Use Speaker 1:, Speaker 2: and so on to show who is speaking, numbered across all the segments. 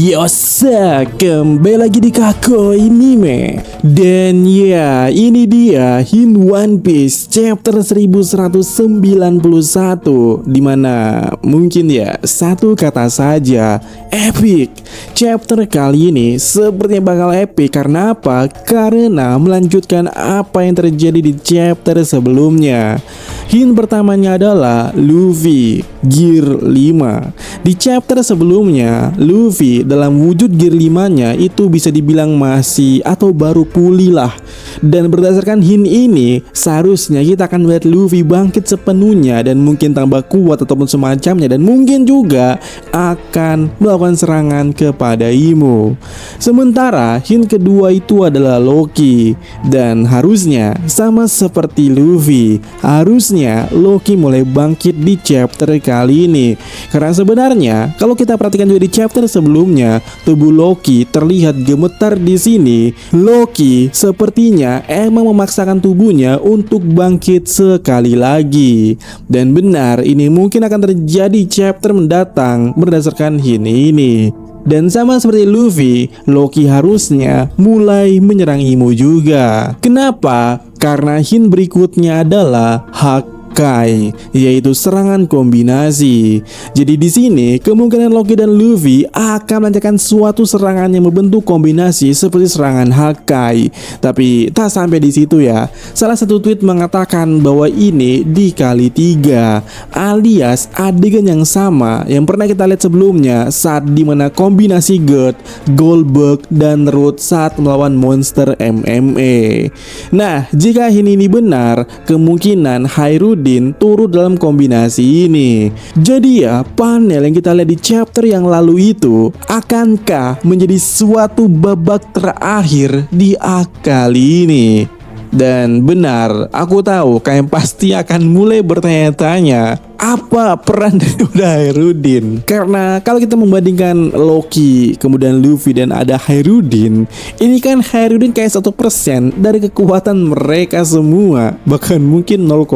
Speaker 1: Yosa, kembali lagi di Kakoi Anime. Dan ya, ini dia Hin One Piece chapter 1191, dimana mungkin ya satu kata saja, epic. Chapter kali ini sepertinya bakal epic. Karena apa? Karena melanjutkan apa yang terjadi di chapter sebelumnya. Hin pertamanya adalah Luffy Gear 5. Di chapter sebelumnya, Luffy dalam wujud Gear 5-nya itu bisa dibilang masih atau baru pulih lah. Dan berdasarkan Hin ini, seharusnya kita akan melihat Luffy bangkit sepenuhnya dan mungkin tambah kuat ataupun semacamnya, dan mungkin juga akan melakukan serangan kepada Imo. Sementara Hin kedua itu adalah Loki, dan harusnya sama seperti Luffy, harusnya Loki mulai bangkit di chapter kali ini. Karena sebenarnya kalau kita perhatikan juga di chapter sebelumnya, tubuh Loki terlihat gemetar di sini. Loki sepertinya emang memaksakan tubuhnya untuk bangkit sekali lagi. Dan benar, ini mungkin akan terjadi chapter mendatang berdasarkan Hin ini. Dan sama seperti Luffy, Loki harusnya mulai menyerang Imo juga. Kenapa? Karena Hin berikutnya adalah Hakai, yaitu serangan kombinasi. Jadi di sini kemungkinan Loki dan Luffy akan melancarkan suatu serangan yang membentuk kombinasi seperti serangan Hakai. Tapi tak sampai di situ ya. Salah satu tweet mengatakan bahwa ini dikali 3, alias adegan yang sama yang pernah kita lihat sebelumnya saat dimana kombinasi Gert, Goldberg, dan Root saat melawan monster MMA. Nah, jika ini benar, kemungkinan Hairudin turut dalam kombinasi ini. Jadi ya, panel yang kita lihat di chapter yang lalu itu akankah menjadi suatu babak terakhir di kali ini? Dan benar, aku tahu kalian pasti akan mulai bertanya-tanya, apa peran dari Hairudin? Karena kalau kita membandingkan Loki, kemudian Luffy, dan ada Hairudin, ini kan Hairudin kayak 1% dari kekuatan mereka semua, bahkan mungkin 0,1.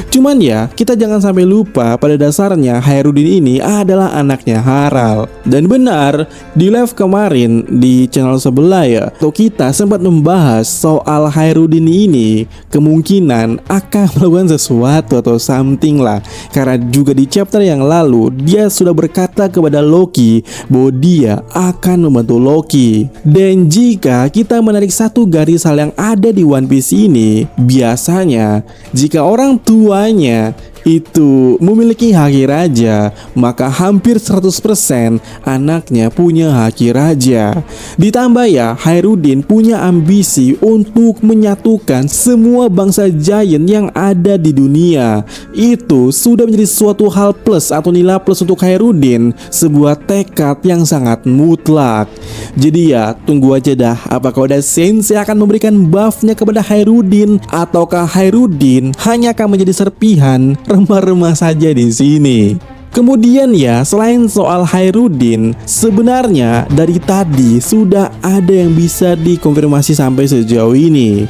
Speaker 1: Cuman ya, kita jangan sampai lupa pada dasarnya Hairudin ini adalah anaknya Harald. Dan benar, di live kemarin di channel sebelah ya, kita sempat membahas soal Hairudin ini kemungkinan akan melakukan sesuatu atau something lah. Karena juga di chapter yang lalu dia sudah berkata kepada Loki bahwa dia akan membantu Loki. Dan jika kita menarik satu garis hal yang ada di One Piece ini, biasanya jika orang tuanya itu memiliki haki raja, maka hampir 100% anaknya punya haki raja. Ditambah ya, Hairudin punya ambisi untuk menyatukan semua bangsa giant yang ada di dunia. Itu sudah menjadi suatu hal plus atau nilai plus untuk Hairudin, sebuah tekad yang sangat mutlak. Jadi ya, tunggu aja dah, apakah Oda Sensei akan memberikan buffnya kepada Hairudin, ataukah Hairudin hanya akan menjadi serpihan remah-remah saja di sini. Kemudian ya, selain soal Hairudin, sebenarnya dari tadi sudah ada yang bisa dikonfirmasi sampai sejauh ini.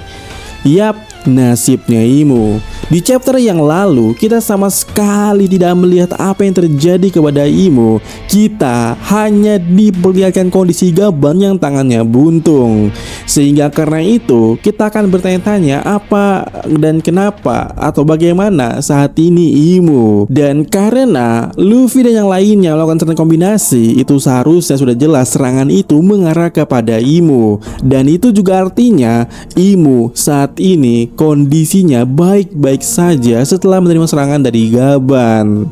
Speaker 1: Yap, nasibnya Imo. Di chapter yang lalu, kita sama sekali tidak melihat apa yang terjadi kepada Imo. Kita hanya diperlihatkan kondisi Gaban yang tangannya buntung. Sehingga karena itu, kita akan bertanya-tanya apa dan kenapa atau bagaimana saat ini Imo. Dan karena Luffy dan yang lainnya melakukan serangan kombinasi, itu seharusnya sudah jelas serangan itu mengarah kepada Imo. Dan itu juga artinya Imo saat ini kondisinya baik-baik saja setelah menerima serangan dari Gaban.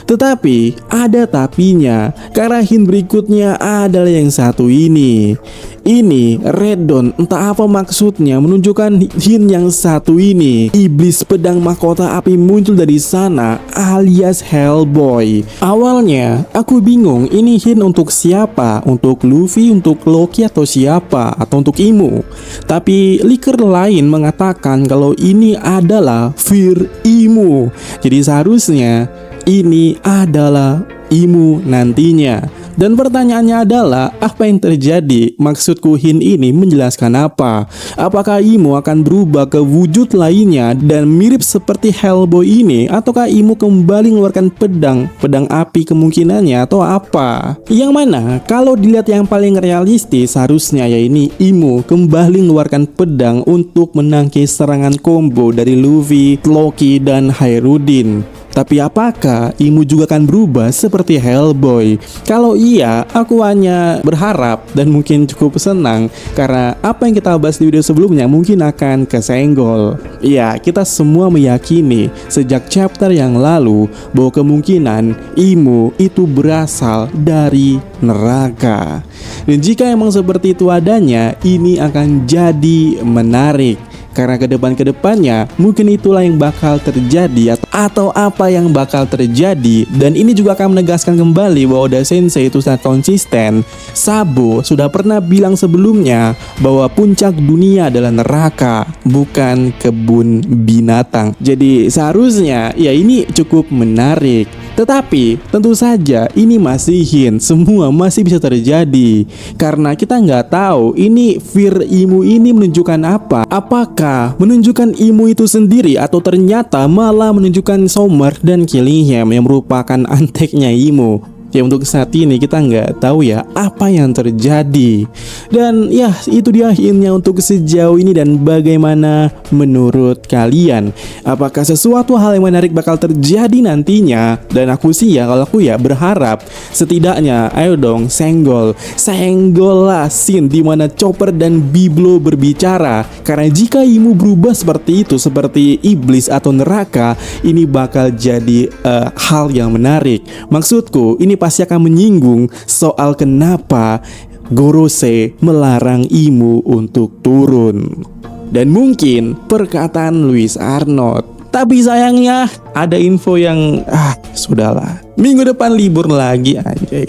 Speaker 1: Tetapi ada tapinya, karena Hin berikutnya adalah yang satu ini. Ini Red Dawn, entah apa maksudnya menunjukkan Hin yang satu ini. Iblis pedang mahkota api muncul dari sana, alias Hellboy. Awalnya aku bingung, ini Hin untuk siapa? Untuk Luffy, untuk Loki, atau siapa? Atau untuk Imo? Tapi leaker lain mengatakan kalau ini adalah Fear Imo. Jadi seharusnya ini adalah Imo nantinya. Dan pertanyaannya adalah, apa yang terjadi? Maksudku Hin ini menjelaskan apa? Apakah Imo akan berubah ke wujud lainnya dan mirip seperti Hellboy ini? Ataukah Imo kembali mengeluarkan pedang api kemungkinannya atau apa? Yang mana kalau dilihat yang paling realistis harusnya ya ini Imo kembali mengeluarkan pedang untuk menangkis serangan combo dari Luffy, Loki, dan Hairudin. Tapi apakah Imo juga akan berubah seperti Hellboy? Kalau iya, aku hanya berharap dan mungkin cukup senang karena apa yang kita bahas di video sebelumnya mungkin akan kesenggol. Iya, kita semua meyakini sejak chapter yang lalu bahwa kemungkinan Imo itu berasal dari neraka. Dan jika emang seperti itu adanya, ini akan jadi menarik. Karena ke depannya mungkin itulah yang bakal terjadi atau apa yang bakal terjadi. Dan ini juga akan menegaskan kembali bahwa Oda Sensei itu sangat konsisten. Sabo sudah pernah bilang sebelumnya bahwa puncak dunia adalah neraka, bukan kebun binatang. Jadi seharusnya ya ini cukup menarik. Tetapi tentu saja ini masih hint, semua masih bisa terjadi. Karena kita nggak tahu ini Fear Imo ini menunjukkan apa. Apakah menunjukkan Imo itu sendiri atau ternyata malah menunjukkan Summer dan Killingham yang merupakan anteknya Imo. Ya untuk saat ini kita nggak tahu ya apa yang terjadi. Dan ya itu dia hintnya untuk sejauh ini. Dan bagaimana menurut kalian? Apakah sesuatu hal yang menarik bakal terjadi nantinya? Dan aku sih ya, kalau aku ya berharap setidaknya ayo dong senggol lah scene dimana Chopper dan Biblo berbicara. Karena jika Imo berubah seperti itu, seperti iblis atau neraka, ini bakal jadi hal yang menarik. Maksudku ini pasti akan menyinggung soal kenapa Gorose melarang Imo untuk turun. Dan mungkin perkataan Louis Arnold. Tapi sayangnya ada info yang sudahlah. Minggu depan libur lagi anjay.